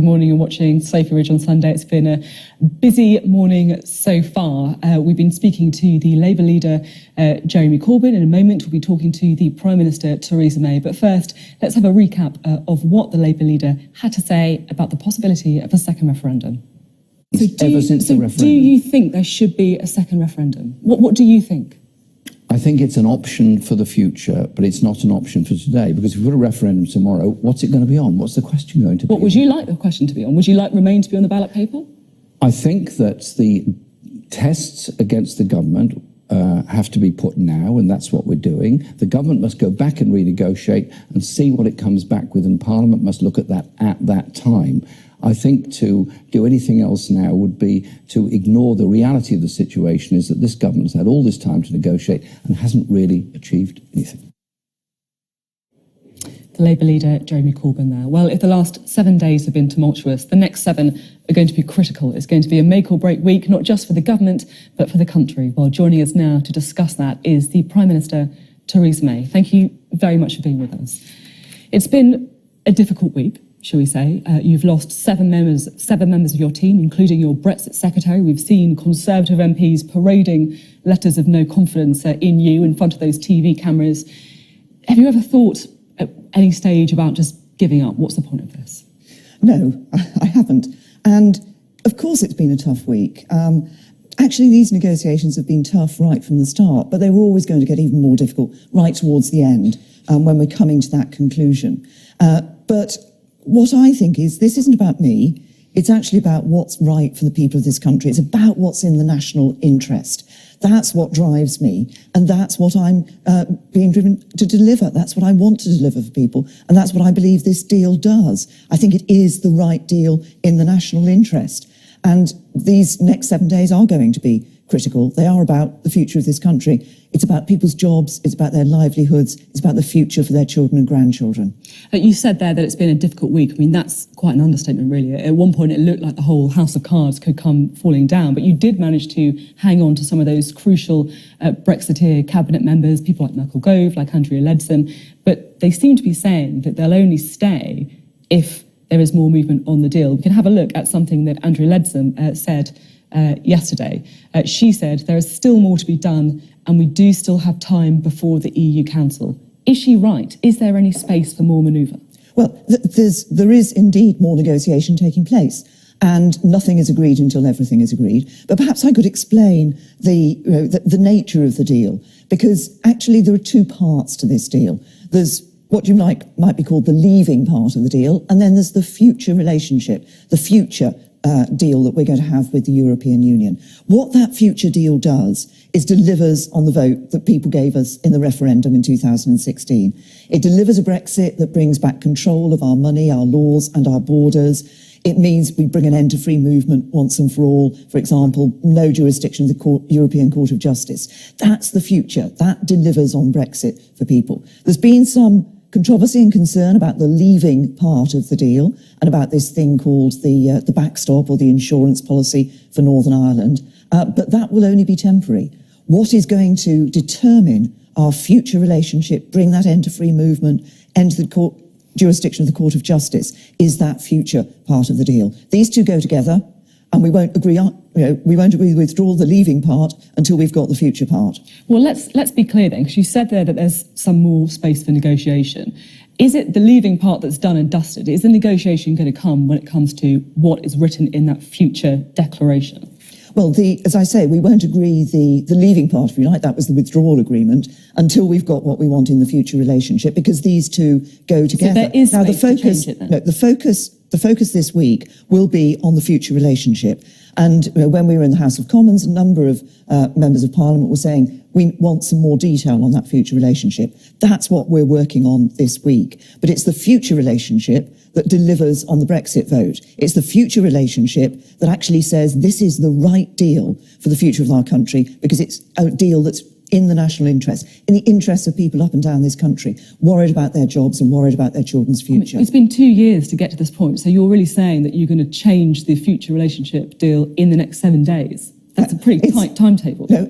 good morning. You're watching Sophie Ridge on Sunday. It's been a busy morning so far. We've been speaking to the Labour leader, Jeremy Corbyn. In a moment, we'll be talking to the Prime Minister, Theresa May. But first, let's have a recap of what the Labour leader had to say about the possibility of a second referendum. So do you think there should be a second referendum? What do you think? I think it's an option for the future, but it's not an option for today, because if we've got a referendum tomorrow, what's it going to be on? What's the question going to be? What would you like the question to be on? Would you like Remain to be on the ballot paper? I think that the tests against the government have to be put now, and that's what we're doing. The government must go back and renegotiate and see what it comes back with, and Parliament must look at that time. I think to do anything else now would be to ignore the reality of the situation, is that this government has had all this time to negotiate and hasn't really achieved anything. The Labour leader, Jeremy Corbyn there. Well, if the last 7 days have been tumultuous, the next 7 are going to be critical. It's going to be a make or break week, not just for the government, but for the country. Well, joining us now to discuss that is the Prime Minister, Theresa May. Thank you very much for being with us. It's been a difficult week, shall we say. You've lost 7 members of your team, including your Brexit secretary. We've seen Conservative MPs parading letters of no confidence in you in front of those TV cameras. Have you ever thought at any stage about just giving up? What's the point of this? No, I haven't. And of course it's been a tough week. Actually, these negotiations have been tough right from the start, but they were always going to get even more difficult right towards the end when we're coming to that conclusion. But what I think is, this isn't about me. It's actually about what's right for the people of this country. It's about what's in the national interest. That's what drives me, and that's what I'm being driven to deliver. That's what I want to deliver for people, and that's what I believe this deal does. I think it is the right deal in the national interest. And these next 7 days are going to be critical. They are about the future of this country. It's about people's jobs, it's about their livelihoods, it's about the future for their children and grandchildren. You said there that it's been a difficult week. I mean, that's quite an understatement, really. At one point, it looked like the whole house of cards could come falling down, but you did manage to hang on to some of those crucial Brexiteer cabinet members, people like Michael Gove, like Andrea Leadsom, but they seem to be saying that they'll only stay if there is more movement on the deal. We can have a look at something that Andrea Leadsom said yesterday. She said there is still more to be done, and we do still have time before the EU Council. Is she right? Is there any space for more manoeuvre? Well, there is indeed more negotiation taking place, and nothing is agreed until everything is agreed. But perhaps I could explain the nature of the deal, because actually there are 2 parts to this deal. There's what you might be called the leaving part of the deal, and then there's the future relationship, the future deal that we're going to have with the European Union. What that future deal does is delivers on the vote that people gave us in the referendum in 2016. It delivers a Brexit that brings back control of our money, our laws and our borders. It means we bring an end to free movement once and for all. For example, no jurisdiction of the European Court of Justice. That's the future. That delivers on Brexit for people. There's been some controversy and concern about the leaving part of the deal and about this thing called the backstop or the insurance policy for Northern Ireland, but that will only be temporary. What is going to determine our future relationship, bring that end to free movement, end to the jurisdiction of the Court of Justice, is that future part of the deal. These 2 go together, and we won't agree to withdraw the leaving part until we've got the future part. Well, let's be clear then, because you said there that there's some more space for negotiation. Is it the leaving part that's done and dusted? Is the negotiation going to come when it comes to what is written in that future declaration? Well, as I say, we won't agree the leaving part, if you like, that was the withdrawal agreement, until we've got what we want in the future relationship, because these 2 go together. So there is now, space to change it then? No, the focus this week will be on the future relationship. And when we were in the House of Commons, a number of members of Parliament were saying, we want some more detail on that future relationship. That's what we're working on this week. But it's the future relationship that delivers on the Brexit vote. It's the future relationship that actually says this is the right deal for the future of our country, because it's a deal that's in the national interest, in the interests of people up and down this country, worried about their jobs and worried about their children's future. It's been 2 years to get to this point, so you're really saying that you're going to change the future relationship deal in the next 7 days? That's a pretty tight timetable. No,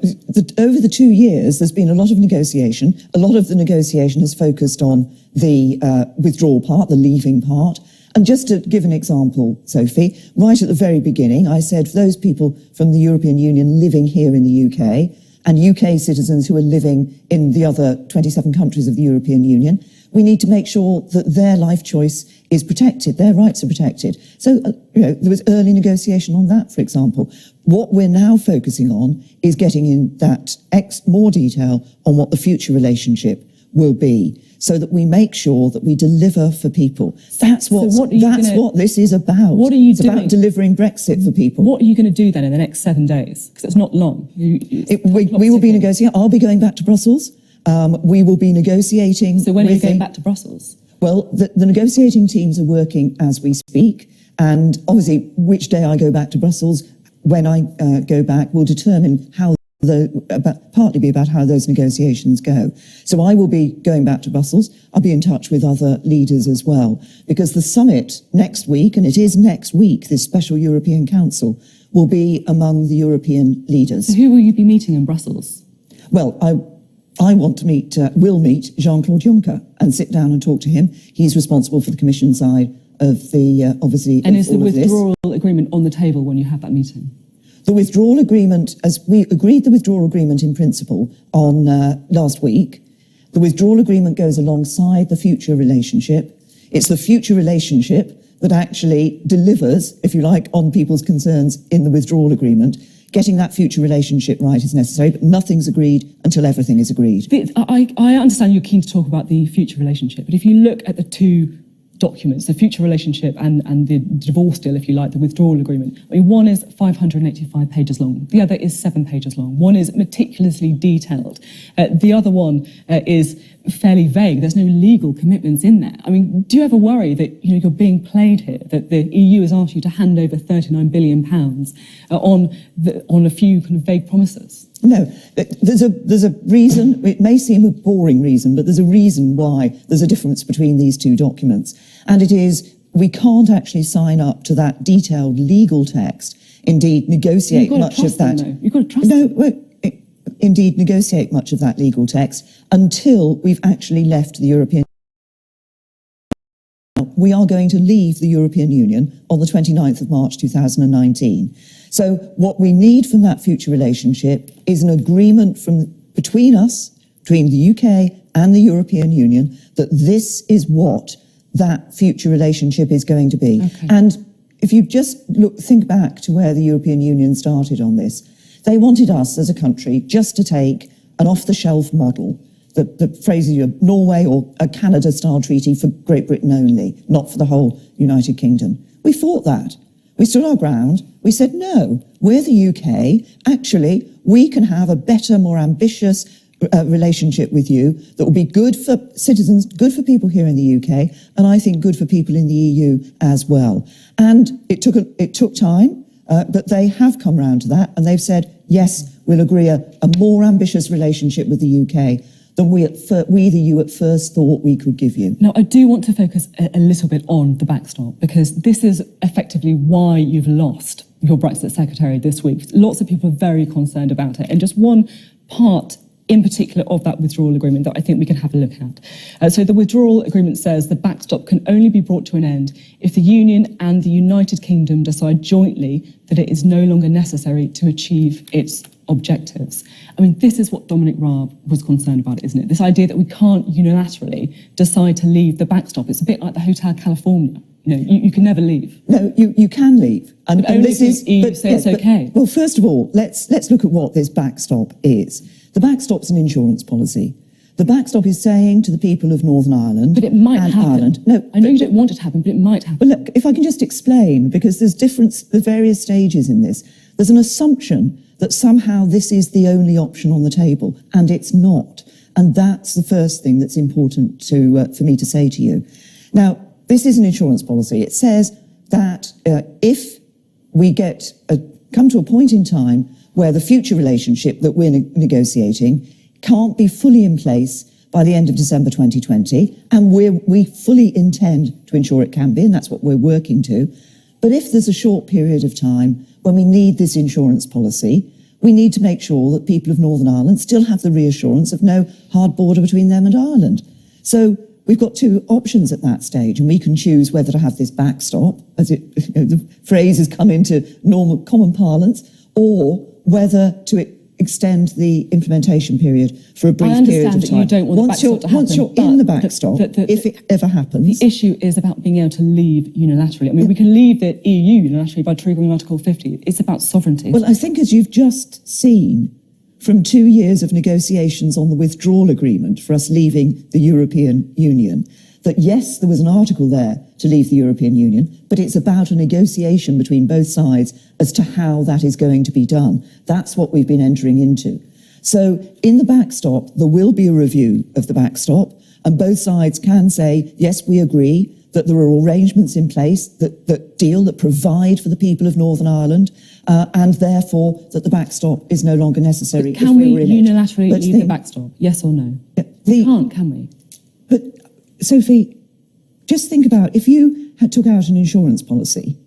over the 2 years, there's been a lot of negotiation. A lot of the negotiation has focused on the withdrawal part, the leaving part. And just to give an example, Sophie, right at the very beginning, I said for those people from the European Union living here in the UK and UK citizens who are living in the other 27 countries of the European Union, we need to make sure that their life choice is protected, their rights are protected. So, there was early negotiation on that, for example. What we're now focusing on is getting in that more detail on what the future relationship will be, so that we make sure that we deliver for people. That's what this is about. What are you doing? It's about delivering Brexit for people. What are you going to do then in the next 7 days? Because it's not long. We will be negotiating. I'll be going back to Brussels. We will be negotiating. So when are you going back to Brussels? Well, the negotiating teams are working as we speak, and obviously which day I go back to Brussels, when I go back, will determine how partly be about how those negotiations go. So I will be going back to Brussels. I'll be in touch with other leaders as well, because the summit next week, and it is next week, this special European Council, will be among the European leaders. So who will you be meeting in Brussels? Well, I want to will meet Jean-Claude Juncker and sit down and talk to him. He's responsible for the Commission side of the, obviously, and is the withdrawal agreement on the table when you have that meeting? The withdrawal agreement, as we agreed the withdrawal agreement in principle on last week, the withdrawal agreement goes alongside the future relationship. It's the future relationship that actually delivers, if you like, on people's concerns in the withdrawal agreement. Getting that future relationship right is necessary, but nothing's agreed until everything is agreed. I understand you're keen to talk about the future relationship, but if you look at the two documents, the future relationship and the divorce deal, if you like, the withdrawal agreement. I mean, one is 585 pages long. The other is 7 pages long. One is meticulously detailed. The other one is fairly vague. There's no legal commitments in there. I mean, do you ever worry that you're being played here, that the EU has asked you to hand over £39 billion on a few kind of vague promises? No, there's a reason. It may seem a boring reason, but there's a reason why there's a difference between these two documents. And it is, we can't actually sign up to that detailed legal text, indeed negotiate much of that. You've got to trust them. Indeed negotiate much of that legal text until we've actually left the European Union. We are going to leave the European Union on the 29th of March 2019. So what we need from that future relationship is an agreement between us, between the UK and the European Union, that this is what that future relationship is going to be. Okay. And if you just think back to where the European Union started on this, they wanted us as a country just to take an off-the-shelf model, the phrase of Norway or a Canada-style treaty for Great Britain only, not for the whole United Kingdom. We fought that. We stood our ground. We said, no, we're the UK. Actually, we can have a better, more ambitious relationship with you that will be good for citizens, good for people here in the UK, and I think good for people in the EU as well. And it took time. But they have come round to that, and they've said, yes, we'll agree a more ambitious relationship with the UK than we, the EU, at first thought we could give you. Now, I do want to focus a little bit on the backstop, because this is effectively why you've lost your Brexit secretary this week. Lots of people are very concerned about it, and just one part in particular of that withdrawal agreement that I think we can have a look at. So the withdrawal agreement says the backstop can only be brought to an end if the Union and the United Kingdom decide jointly that it is no longer necessary to achieve its objectives. I mean, this is what Dominic Raab was concerned about, isn't it? This idea that we can't unilaterally decide to leave the backstop. It's a bit like the Hotel California. You can never leave. No, you can leave. And only this if the EU say it's okay. Well, first of all, let's look at what this backstop is. The backstop's an insurance policy. The backstop is saying to the people of Northern Ireland, but it might and happen. Ireland. No, I know you don't want it to happen, but it might happen. Well, look, if I can just explain, because there's various stages in this. There's an assumption that somehow this is the only option on the table, and it's not. And that's the first thing that's important for me to say to you. Now, this is an insurance policy. It says that if we come to a point in time where the future relationship that we're negotiating can't be fully in place by the end of December 2020, and we fully intend to ensure it can be, and that's what we're working to. But if there's a short period of time when we need this insurance policy, we need to make sure that people of Northern Ireland still have the reassurance of no hard border between them and Ireland. So we've got two options at that stage, and we can choose whether to have this backstop, as the phrase has come into normal common parlance, or whether to extend the implementation period for a brief period of time. I understand that you don't want the backstop to happen. Once you're in the backstop, if it ever happens... The issue is about being able to leave unilaterally. I mean, we can leave the EU unilaterally by triggering Article 50. It's about sovereignty. Well, I think as you've just seen from 2 years of negotiations on the withdrawal agreement for us leaving the European Union, that yes, there was an article there to leave the European Union, but it's about a negotiation between both sides as to how that is going to be done. That's what we've been entering into. So in the backstop, there will be a review of the backstop, and both sides can say, yes, we agree that there are arrangements in place that provide for the people of Northern Ireland, and therefore that the backstop is no longer necessary. But can we unilaterally leave the backstop? Yes or no? We can't, can we? But Sophie, just think about if you took out an insurance policy,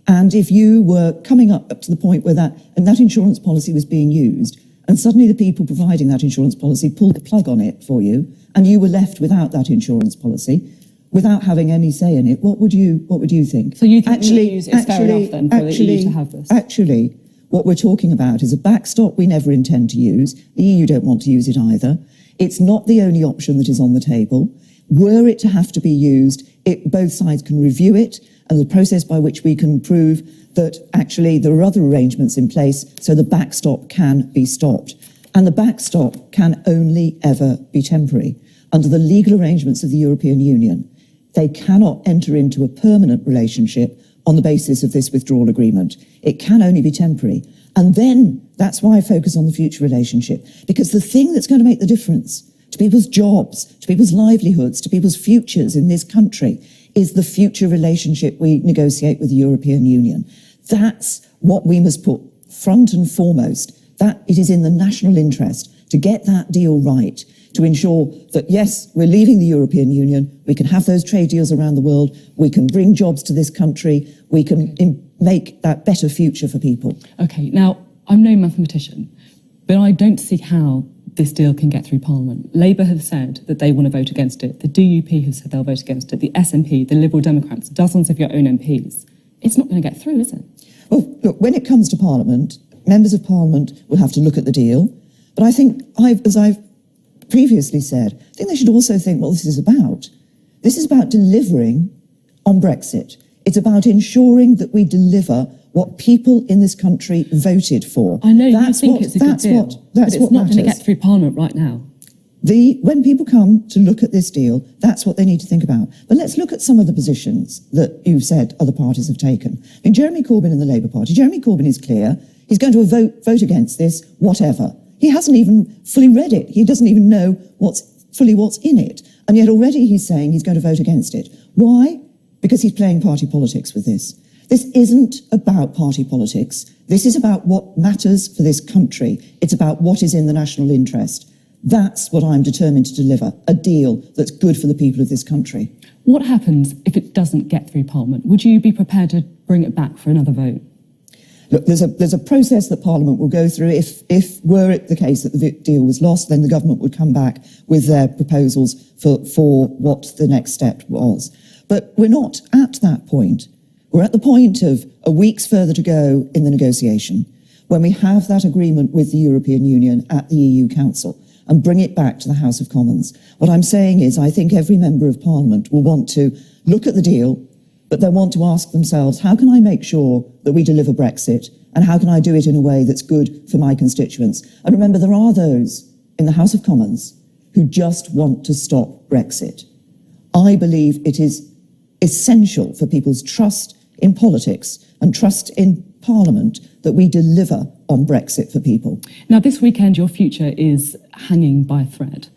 and if you were coming up to the point where that insurance policy was being used, and suddenly the people providing that insurance policy pulled the plug on it for you, and you were left without that insurance policy, without having any say in it, what would you think? So you think the EU is fair enough then for the EU to have this? Actually, what we're talking about is a backstop we never intend to use. The EU don't want to use it either. It's not the only option that is on the table. Were it to have to be used, both sides can review it, and the process by which we can prove that actually there are other arrangements in place so the backstop can be stopped. And the backstop can only ever be temporary. Under the legal arrangements of the European Union, they cannot enter into a permanent relationship on the basis of this withdrawal agreement. It can only be temporary. And then that's why I focus on the future relationship, because the thing that's going to make the difference to people's jobs, to people's livelihoods, to people's futures in this country is the future relationship we negotiate with the European Union. That's what we must put front and foremost, that it is in the national interest to get that deal right, to ensure that, yes, we're leaving the European Union, we can have those trade deals around the world, we can bring jobs to this country, we can make that better future for people. OK, now, I'm no mathematician, but I don't see how this deal can get through Parliament. Labour have said that they want to vote against it. The DUP have said they'll vote against it. The SNP, the Liberal Democrats, dozens of your own MPs. It's not going to get through, is it? Well, look, when it comes to Parliament, members of Parliament will have to look at the deal. But I think, as I've previously said, I think they should also think what this is about. This is about delivering on Brexit. It's about ensuring that we deliver what people in this country voted for. I know you think it's a good deal, but it's not going to get through Parliament right now. When people come to look at this deal, that's what they need to think about. But let's look at some of the positions that you've said other parties have taken. I mean, Jeremy Corbyn in the Labour Party, Jeremy Corbyn is clear. He's going to vote against this, whatever. He hasn't even fully read it. He doesn't even know what's in it. And yet already he's saying he's going to vote against it. Why? Because he's playing party politics with this. This isn't about party politics. This is about what matters for this country. It's about what is in the national interest. That's what I'm determined to deliver, a deal that's good for the people of this country. What happens if it doesn't get through Parliament? Would you be prepared to bring it back for another vote? Look, there's a process that Parliament will go through. If were it the case that the deal was lost, then the government would come back with their proposals for what the next step was. But we're not at that point. We're at the point of a week's further to go in the negotiation, when we have that agreement with the European Union at the EU Council and bring it back to the House of Commons. What I'm saying is I think every member of Parliament will want to look at the deal, but they want to ask themselves, how can I make sure that we deliver Brexit? And how can I do it in a way that's good for my constituents? And remember, there are those in the House of Commons who just want to stop Brexit. I believe it is essential for people's trust in politics and trust in Parliament that we deliver on Brexit for people. Now, this weekend, your future is hanging by a thread.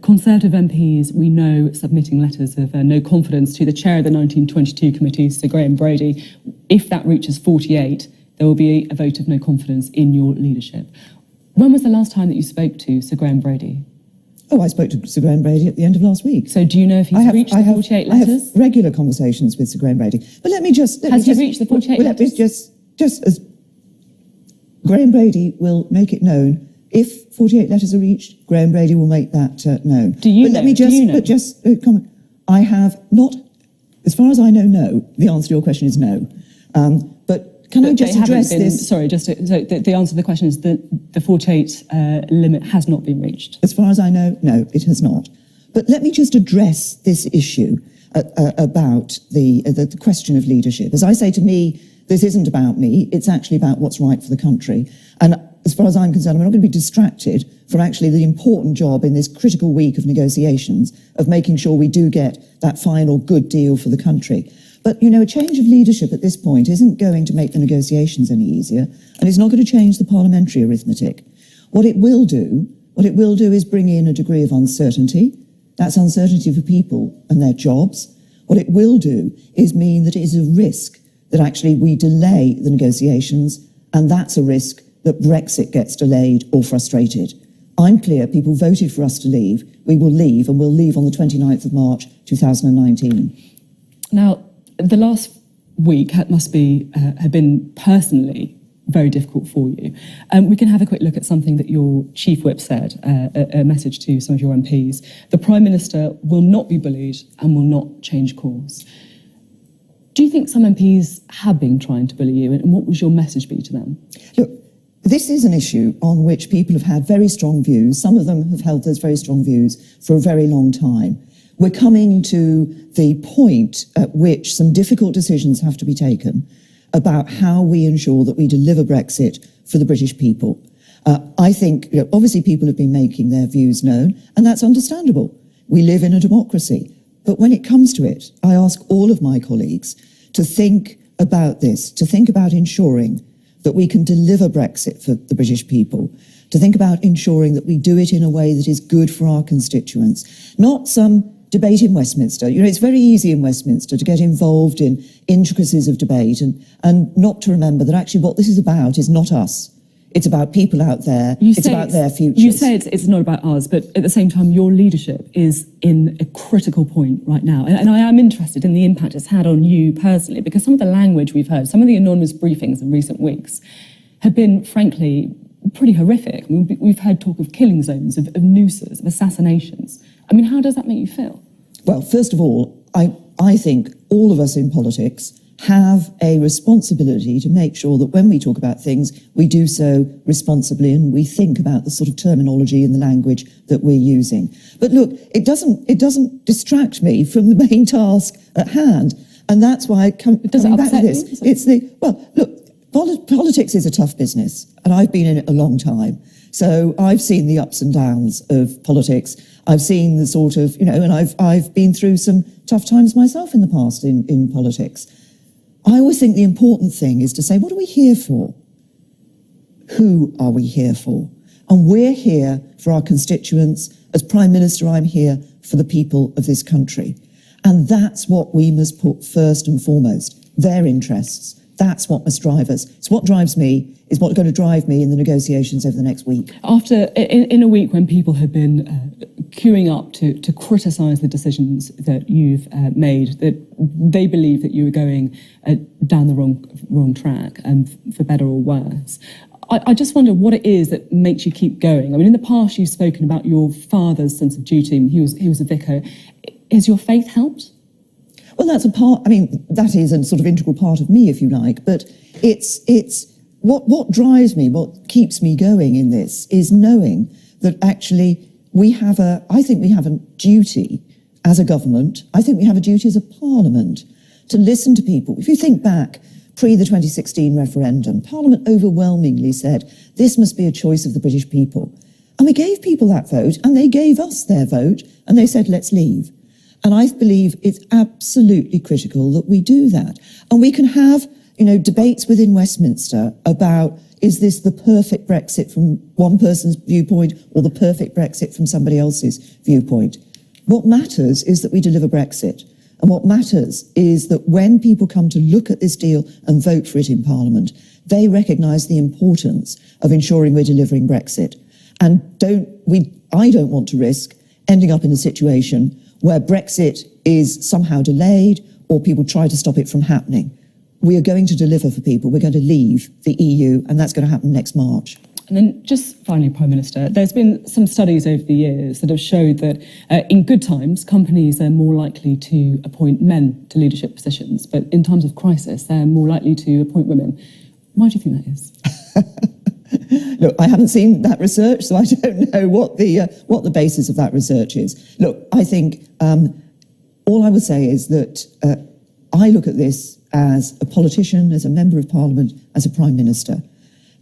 Conservative MPs, we know, submitting letters of no confidence to the chair of the 1922 committee, Sir Graham Brady. If that reaches 48, there will be a vote of no confidence in your leadership. When was the last time that you spoke to Sir Graham Brady? Oh, I spoke to Sir Graham Brady at the end of last week. So do you know if he's reached the 48 letters? I have regular conversations with Sir Graham Brady. But let me just... Has he reached the 48 letters? Just as Graham Brady will make it known, if 48 letters are reached, Graham Brady will make that known. Do you know? Let me just comment. I have not, as far as I know, no. The answer to your question is no. But can I just address this? Sorry, so the answer to the question is that the 48 limit has not been reached. As far as I know, no, it has not. But let me just address this issue about the question of leadership. As I say, to me, this isn't about me. It's actually about what's right for the country. And as far as I'm concerned, I'm not going to be distracted from actually the important job in this critical week of negotiations of making sure we do get that final good deal for the country. But, you know, a change of leadership at this point isn't going to make the negotiations any easier, and it's not going to change the parliamentary arithmetic. What it will do is bring in a degree of uncertainty. That's uncertainty for people and their jobs. What it will do is mean that it is a risk that actually we delay the negotiations, and that's a risk that Brexit gets delayed or frustrated. I'm clear people voted for us to leave. We will leave, and we'll leave on the 29th of March 2019. Now, the last week must have been personally very difficult for you. We can have a quick look at something that your chief whip said, a message to some of your MPs. The Prime Minister will not be bullied and will not change course. Do you think some MPs have been trying to bully you, and what would your message be to them? Look, this is an issue on which people have had very strong views. Some of them have held those very strong views for a very long time. We're coming to the point at which some difficult decisions have to be taken about how we ensure that we deliver Brexit for the British people. I think, you know, obviously people have been making their views known, and that's understandable. We live in a democracy. But when it comes to it, I ask all of my colleagues to think about this, to think about ensuring that we can deliver Brexit for the British people, to think about ensuring that we do it in a way that is good for our constituents, not some debate in Westminster. You know, it's very easy in Westminster to get involved in intricacies of debate and not to remember that actually what this is about is not us. It's about people out there. It's about their futures. You say it's not about us, but at the same time, your leadership is in a critical point right now. And I am interested in the impact it's had on you personally, because some of the language we've heard, some of the anonymous briefings in recent weeks have been, frankly, pretty horrific. I mean, we've heard talk of killing zones, of nooses, of assassinations. I mean, how does that make you feel? Well, first of all, I think all of us in politics have a responsibility to make sure that when we talk about things, we do so responsibly and we think about the sort of terminology and the language that we're using. But look, it doesn't distract me from the main task at hand, and that's why I come back to this. Politics is a tough business, and I've been in it a long time. So I've seen the ups and downs of politics. I've seen the sort of, you know, and I've been through some tough times myself in the past in politics. I always think the important thing is to say, what are we here for? Who are we here for? And we're here for our constituents. As Prime Minister, I'm here for the people of this country. And that's what we must put first and foremost, their interests. That's what must drive us. It's what drives me, is what's going to drive me in the negotiations over the next week. In a week when people have been queuing up to criticise the decisions that you've made, that they believe that you were going down the wrong track, for better or worse, I just wonder what it is that makes you keep going. I mean, in the past you've spoken about your father's sense of duty. He was a vicar. Has your faith helped? Well, that's a part, I mean, that is a sort of integral part of me, if you like, but it's what drives me, what keeps me going in this is knowing that actually I think we have a duty as a government, I think we have a duty as a parliament to listen to people. If you think back, pre the 2016 referendum, Parliament overwhelmingly said, this must be a choice of the British people. And we gave people that vote, and they gave us their vote, and they said, let's leave. And I believe it's absolutely critical that we do that. And we can have, you know, debates within Westminster about, is this the perfect Brexit from one person's viewpoint or the perfect Brexit from somebody else's viewpoint? What matters is that we deliver Brexit. And what matters is that when people come to look at this deal and vote for it in Parliament, they recognise the importance of ensuring we're delivering Brexit. And I don't want to risk ending up in a situation where Brexit is somehow delayed or people try to stop it from happening. We are going to deliver for people. We're going to leave the EU, and that's going to happen next March. And then just finally, Prime Minister, there's been some studies over the years that have showed that in good times, companies are more likely to appoint men to leadership positions, but in times of crisis, they're more likely to appoint women. Why do you think that is? Look, I haven't seen that research, so I don't know what the basis of that research is. Look, I think all I would say is that I look at this as a politician, as a member of Parliament, as a Prime Minister,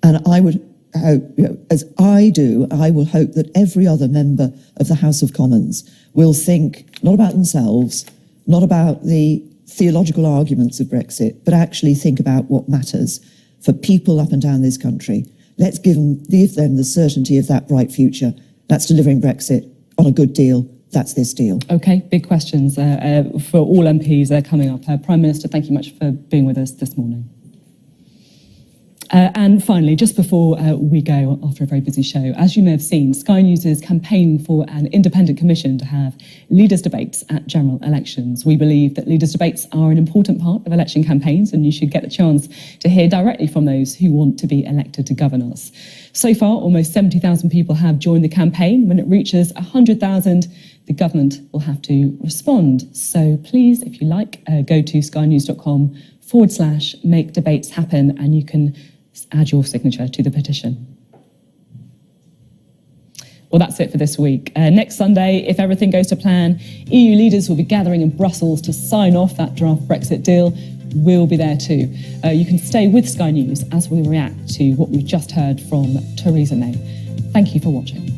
and I would hope, as I do, I will hope that every other member of the House of Commons will think not about themselves, not about the theological arguments of Brexit, but actually think about what matters for people up and down this country. Let's give them the certainty of that bright future. That's delivering Brexit on a good deal. That's this deal. OK, big questions for all MPs coming up. Prime Minister, thank you much for being with us this morning. And finally, just before we go, after a very busy show, as you may have seen, Sky News is campaigning for an independent commission to have leaders' debates at general elections. We believe that leaders' debates are an important part of election campaigns, and you should get the chance to hear directly from those who want to be elected to govern us. So far, almost 70,000 people have joined the campaign. When it reaches 100,000, the government will have to respond. So please, if you like, go to skynews.com/make debates happen, and you can add your signature to the petition. Well, that's it for this week. Next Sunday, if everything goes to plan, EU leaders will be gathering in Brussels to sign off that draft Brexit deal. We'll be there too. You can stay with Sky News as we react to what we've just heard from Theresa May. Thank you for watching.